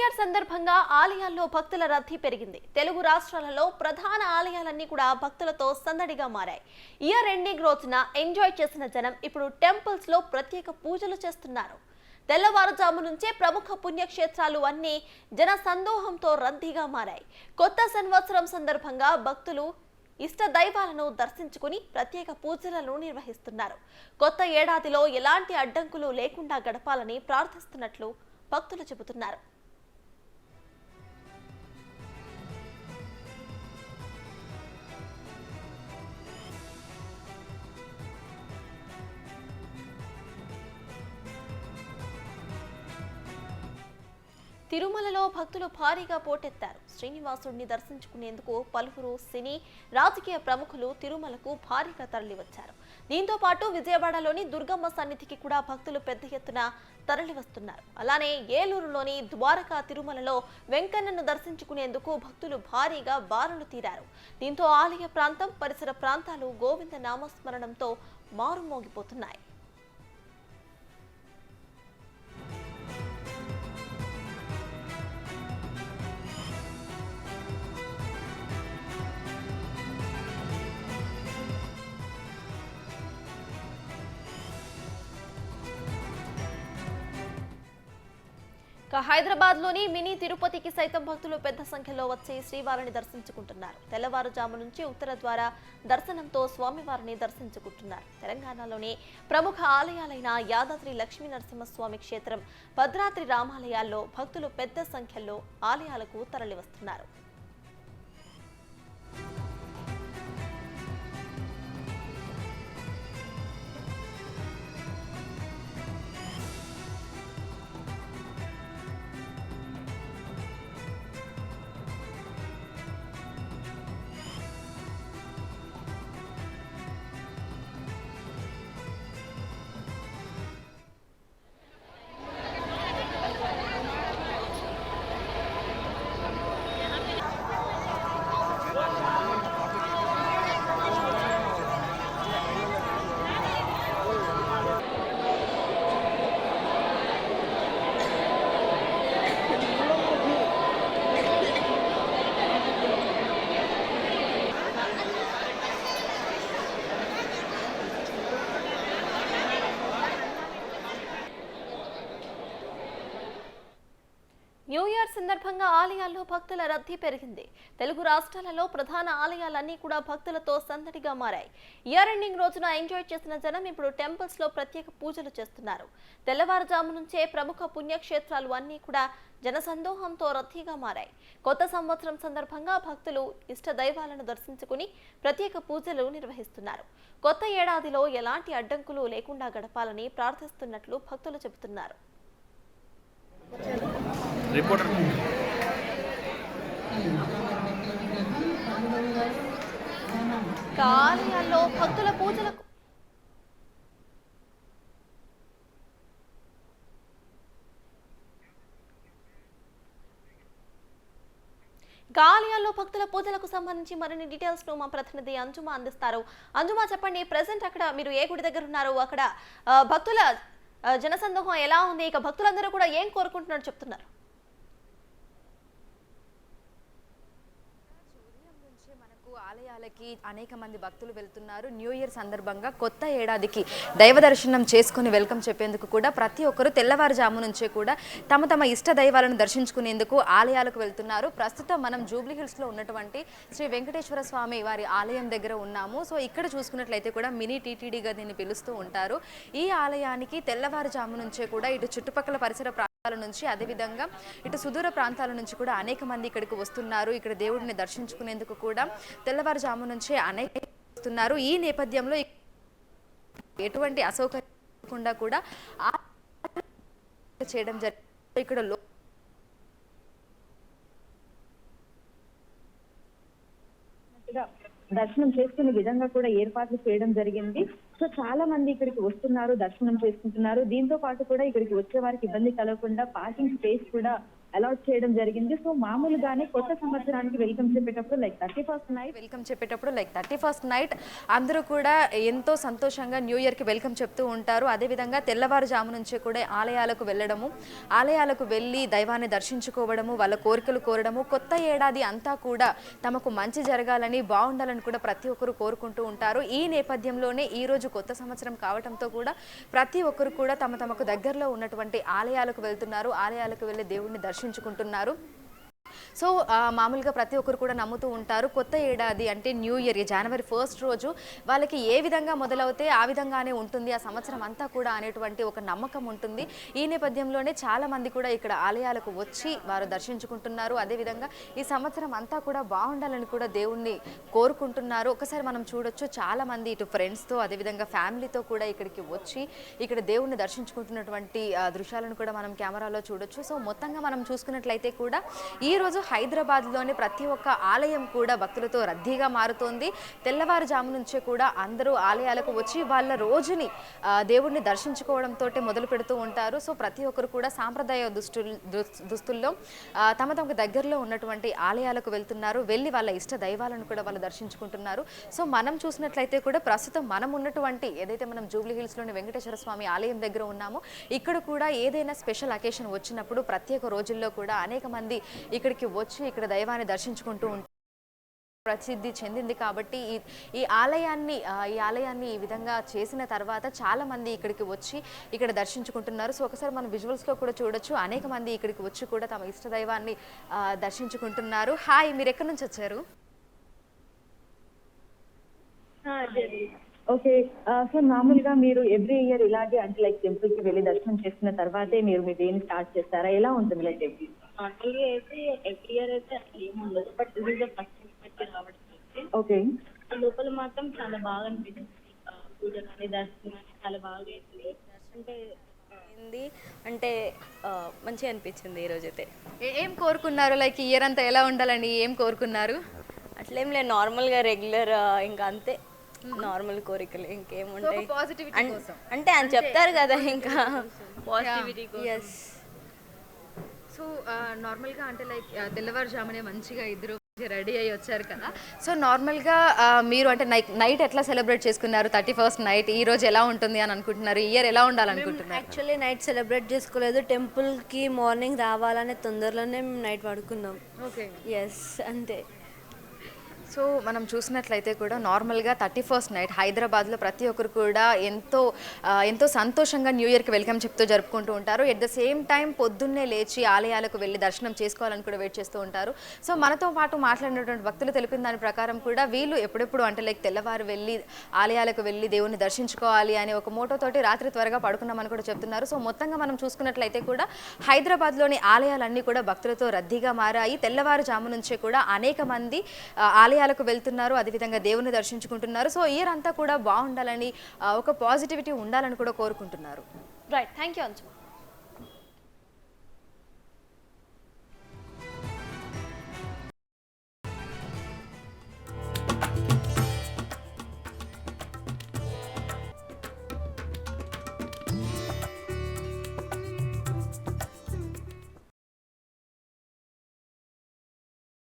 Year సందర్భంగా ఆలయాల్లో భక్తుల రద్దీ పెరిగింది. తెలుగు రాష్ట్రాలలో ప్రధాన ఆలయాలన్నీ కూడా భక్తులతో సందడిగా మారాయి. ఇయర్ ఎండింగ్ రోజున ఎంజాయ్ చేసిన జనం ఇప్పుడు టెంపుల్స్ లో ప్రత్యేక పూజలు చేస్తున్నారు. తెల్లవారుజాము నుంచే ప్రముఖ పుణ్యక్షేత్రాలు అన్నీ జన సందోహంతో రద్దీగా మారాయి. కొత్త సంవత్సరం సందర్భంగా భక్తులు ఇష్ట దైవాలను దర్శించుకుని ప్రత్యేక పూజలను నిర్వహిస్తున్నారు. కొత్త ఏడాదిలో ఎలాంటి అడ్డంకులు లేకుండా గడపాలని ప్రార్థిస్తున్నట్లు భక్తులు చెబుతున్నారు. తిరుమలలో భక్తులు భారీగా పోటెత్తారు. శ్రీనివాసుడిని దర్శించుకునేందుకు పలువురు సినీ రాజకీయ ప్రముఖులు తిరుమలకు భారీగా తరలివచ్చారు. దీంతో పాటు విజయవాడలోని దుర్గమ్మ సన్నిధికి కూడా భక్తులు పెద్ద ఎత్తున తరలివస్తున్నారు. అలానే ఏలూరులోని ద్వారకా తిరుమలలో వెంకన్నను దర్శించుకునేందుకు భక్తులు భారీగా బారులు తీరారు. దీంతో ఆలయ ప్రాంతం పరిసర ప్రాంతాలు గోవింద నామస్మరణంతో మారుమోగిపోతున్నాయి. హైదరాబాద్ లోని మినీ తిరుపతికి సైతం భక్తులు పెద్ద సంఖ్యలో వచ్చి శ్రీవారిని దర్శించుకుంటున్నారు. తెల్లవారుజాము నుంచి ఉత్తర ద్వార దర్శనంతో స్వామివారిని దర్శించుకుంటున్నారు. తెలంగాణలోని ప్రముఖ ఆలయాలైన యాదాద్రి లక్ష్మీ నరసింహస్వామి క్షేత్రం, భద్రాద్రి రామాలయాల్లో భక్తులు పెద్ద సంఖ్యలో ఆలయాలకు తరలివస్తున్నారు. న్యూ ఇయర్ సందర్భంగా ఆలయాల్లో భక్తుల రద్దీ పెరిగింది. తెలుగు రాష్ట్రాలలో ప్రధాన ఆలయాలన్నీ కూడా భక్తులతో సందడిగా మారాయి. ఇయర్ ఎండింగ్ రోజున ఎంజాయ్ చేసిన జనం ఇప్పుడు టెంపుల్స్ లో ప్రత్యేక పూజలు చేస్తున్నారు. తెల్లవారుజాము నుంచే ప్రముఖ పుణ్యక్షేత్రాలు అన్నీ కూడా జనసందోహంతో రద్దీగా మారాయి. కొత్త సంవత్సరం సందర్భంగా భక్తులు ఇష్ట దైవాలను దర్శించుకుని ప్రత్యేక పూజలు నిర్వహిస్తున్నారు. కొత్త ఏడాదిలో ఎలాంటి అడ్డంకులు లేకుండా గడపాలని ప్రార్థిస్తున్నట్లు భక్తులు చెబుతున్నారు. ఆలయాల్లో భక్తుల పూజలకు ఆలయాల్లో భక్తుల పూజలకు సంబంధించి మరిన్ని డీటెయిల్స్ ను మా ప్రతినిధి అంజుమా అందిస్తారు. అంజుమా, చెప్పండి, ప్రెసెంట్ అక్కడ మీరు ఏ గుడి దగ్గర ఉన్నారు? అక్కడ భక్తుల జనసందోహం ఎలా ఉంది? ఇక భక్తులందరూ కూడా ఏం కోరుకుంటున్నారు చెప్తున్నారు? ఆలయాలకి అనేక మంది భక్తులు వెళ్తున్నారు. న్యూ ఇయర్ సందర్భంగా కొత్త ఏడాదికి దైవ దర్శనం చేసుకుని వెల్కమ్ చెప్పేందుకు కూడా ప్రతి ఒక్కరు తెల్లవారుజాము నుంచే కూడా తమ తమ ఇష్ట దైవాలను దర్శించుకునేందుకు ఆలయాలకు వెళ్తున్నారు. ప్రస్తుతం మనం జూబ్లీ హిల్స్ లో ఉన్నటువంటి శ్రీ వెంకటేశ్వర స్వామి వారి ఆలయం దగ్గర ఉన్నాము. సో ఇక్కడ చూసుకున్నట్లయితే కూడా మినీ టీటీడీగా దీన్ని పిలుస్తూ ఉంటారు. ఈ ఆలయానికి తెల్లవారుజాము నుంచే కూడా ఇటు చుట్టుపక్కల పరిసర నుంచి, అదేవిధంగా ఇటు సుదూర ప్రాంతాల నుంచి కూడా అనేక మంది ఇక్కడికి వస్తున్నారు. ఇక్కడ దేవుడిని దర్శించుకునేందుకు కూడా తెల్లవారుజాము నుంచే అనేక వస్తున్నారు. ఈ నేపథ్యంలో ఎటువంటి అసౌకర్యం లేకుండా కూడా చేయడం జరిగింది. ఇక్కడ దర్శనం చేసుకునే విధంగా కూడా ఏర్పాట్లు చేయడం జరిగింది. సో చాలా మంది ఇక్కడికి వస్తున్నారు, దర్శనం చేసుకుంటున్నారు. దీంతో పాటు కూడా ఇక్కడికి వచ్చే వారికి ఇబ్బంది కలగకుండా పార్కింగ్ స్పేస్ కూడా అలాట్ చేయడం జరిగింది. సో మామూలుగానే కొత్త సంవత్సరానికి వెల్కమ్ చెప్పేటప్పుడు లైక్ 31st నైట్ వెల్కమ్ చెప్పేటప్పుడు లైక్ 31st నైట్ అందరూ కూడా ఎంతో సంతోషంగా న్యూ ఇయర్కి వెల్కమ్ చెప్తూ ఉంటారు. అదేవిధంగా తెల్లవారుజాము నుంచే కూడా ఆలయాలకు వెళ్ళడము, ఆలయాలకు వెళ్ళి దైవాన్ని దర్శించుకోవడము, వాళ్ళ కోరికలు కోరడము, కొత్త ఏడాది అంతా కూడా తమకు మంచి జరగాలని, బాగుండాలని కూడా ప్రతి ఒక్కరు కోరుకుంటూ ఉంటారు. ఈ నేపథ్యంలోనే ఈ రోజు కొత్త సంవత్సరం కావడంతో కూడా ప్రతి ఒక్కరు కూడా తమకు దగ్గరలో ఉన్నటువంటి ఆలయాలకు వెళ్తున్నారు, ఆలయాలకు వెళ్ళి దేవుణ్ణి దర్శించుకుంటున్నారు. సో మామూలుగా ప్రతి ఒక్కరు కూడా నమ్ముతూ ఉంటారు కొత్త ఏడాది అంటే న్యూ ఇయర్ జనవరి 1st రోజు వాళ్ళకి ఏ విధంగా మొదలవుతే ఆ విధంగానే ఉంటుంది ఆ సంవత్సరం అంతా కూడా అనేటువంటి ఒక నమ్మకం ఉంటుంది. ఈ నేపథ్యంలోనే చాలా మంది కూడా ఇక్కడ ఆలయాలకు వచ్చి వారు దర్శించుకుంటున్నారు. అదేవిధంగా ఈ సంవత్సరం అంతా కూడా బాగుండాలని కూడా దేవుణ్ణి కోరుకుంటున్నారు. ఒకసారి మనం చూడొచ్చు చాలా మంది ఇటు ఫ్రెండ్స్తో అదేవిధంగా ఫ్యామిలీతో కూడా ఇక్కడికి వచ్చి ఇక్కడ దేవుణ్ణి దర్శించుకుంటున్నటువంటి దృశ్యాలను కూడా మనం కెమెరాలో చూడొచ్చు. సో మొత్తంగా మనం చూసుకున్నట్లయితే కూడా ఈ రోజు హైదరాబాద్లోని ప్రతి ఒక్క ఆలయం కూడా భక్తులతో రద్దీగా మారుతోంది. తెల్లవారుజాము నుంచే కూడా అందరూ ఆలయాలకు వచ్చి వాళ్ళ రోజుని దేవుణ్ణి దర్శించుకోవడంతో మొదలు పెడుతూ ఉంటారు. సో ప్రతి ఒక్కరు కూడా సాంప్రదాయ దుస్తుల్లో తమకు దగ్గరలో ఉన్నటువంటి ఆలయాలకు వెళ్తున్నారు, వెళ్ళి వాళ్ళ ఇష్ట దైవాలను కూడా వాళ్ళు దర్శించుకుంటున్నారు. సో మనం చూసినట్లయితే కూడా ప్రస్తుతం మనం ఉన్నటువంటి ఏదైతే మనం జూబ్లీ హిల్స్లోని వెంకటేశ్వర స్వామి ఆలయం దగ్గర ఉన్నామో ఇక్కడ కూడా ఏదైనా స్పెషల్ అకేషన్ వచ్చినప్పుడు ప్రత్యేక రోజుల్లో కూడా అనేక మంది ఇక్కడికి వచ్చి ఇక్కడ దైవాన్ని దర్శించుకుంటూ ఉంటారు. ప్రసిద్ధి చెందింది కాబట్టి ఈ ఆలయాన్ని ఈ విధంగా చేసిన తర్వాత చాలా మంది ఇక్కడికి వచ్చి ఇక్కడ దర్శించుకుంటున్నారు. సో ఒకసారి మనం విజువల్స్లో కూడా చూడొచ్చు అనేక మంది ఇక్కడికి వచ్చి కూడా తమ ఇష్ట దైవాన్ని దర్శించుకుంటున్నారు. హాయ్, మీరు ఎక్కడి నుంచి వచ్చారు? ఓకే. సో మామూలుగా మీరు ఎవ్రీ ఇయర్ ఇలాగే అంటే లైక్ టెంపుల్ కి వెళ్ళి దర్శనం చేసుకున్న తర్వాతే మీరు మీ డేని స్టార్ట్ చేస్తారా? ఎలా ఉంటుంది లైక్ నార్మల్గా అయితే ఎవ్రీ ఇయర్ అయితే అసలు ఏముండదు, but this is the first time రావడం అయితే ఓకే. లోపల మాత్రం చాలా బాగా అనిపించింది. పూజ కానీ దర్శనం కానీ చాలా బాగా అయింది. అంటే మంచిగా అనిపించింది ఈరోజు అయితే. ఏం కోరుకున్నారు? లైక్ ఇయర్ అంతా ఎలా ఉండాలని ఏం కోరుకున్నారు? అట్లేం లేదు, నార్మల్గా రెగ్యులర్ ఇంకా అంతే, నార్మల్ కోరికలు ఇంకేముంటాయి. అంటే అని చెప్తారు కదా, ఇంకా పాజిటివిటీ. ఎస్. సో నార్మల్గా అంటే లైక్ తెల్లవారుజామునే మంచిగా ఇద్దరు రెడీ అయ్యి వచ్చారు కదా. సో నార్మల్గా మీరు అంటే నైట్ ఎట్లా సెలబ్రేట్ చేసుకున్నారు? 31st నైట్ ఈ రోజు ఎలా ఉంటుంది అని అనుకుంటున్నారు? ఇయర్ ఎలా ఉండాలనుకుంటున్నారు? యాక్చువల్లీ నైట్ సెలబ్రేట్ చేసుకోలేదు, టెంపుల్కి మార్నింగ్ రావాలనే తొందరలోనే మేము నైట్ పడుకున్నాం. ఓకే. ఎస్, అంతే. సో మనం చూసినట్లయితే కూడా నార్మల్గా 31st నైట్ హైదరాబాద్లో ప్రతి ఒక్కరు కూడా ఎంతో సంతోషంగా న్యూ ఇయర్కి వెల్కమ్ చెప్తూ జరుపుకుంటూ ఉంటారు. ఎట్ ద సేమ్ టైం పొద్దున్నే లేచి ఆలయాలకు వెళ్ళి దర్శనం చేసుకోవాలని కూడా వెయిట్ చేస్తూ ఉంటారు. సో మనతో పాటు మాట్లాడినటువంటి భక్తులు తెలిపిన దాని ప్రకారం కూడా వీళ్ళు ఎప్పుడెప్పుడు అంటే లైక్ తెల్లవారు వెళ్ళి ఆలయాలకు వెళ్ళి దేవుణ్ణి దర్శించుకోవాలి అనే ఒక మోటోతోటి రాత్రి త్వరగా పడుకున్నామని కూడా చెప్తున్నారు. సో మొత్తంగా మనం చూసుకున్నట్లయితే కూడా హైదరాబాద్లోని ఆలయాలన్నీ కూడా భక్తులతో రద్దీగా మారాయి. తెల్లవారుజాము నుంచే కూడా అనేక మంది ఆలయాలకు వెళ్తున్నారు, అదేవిధంగా దేవుని దర్శించుకుంటున్నారు. సో ఇయర్ అంతా కూడా బాగుండాలని ఒక పాజిటివిటీ ఉండాలని కూడా కోరుకుంటున్నారు. Right, thank you Anju.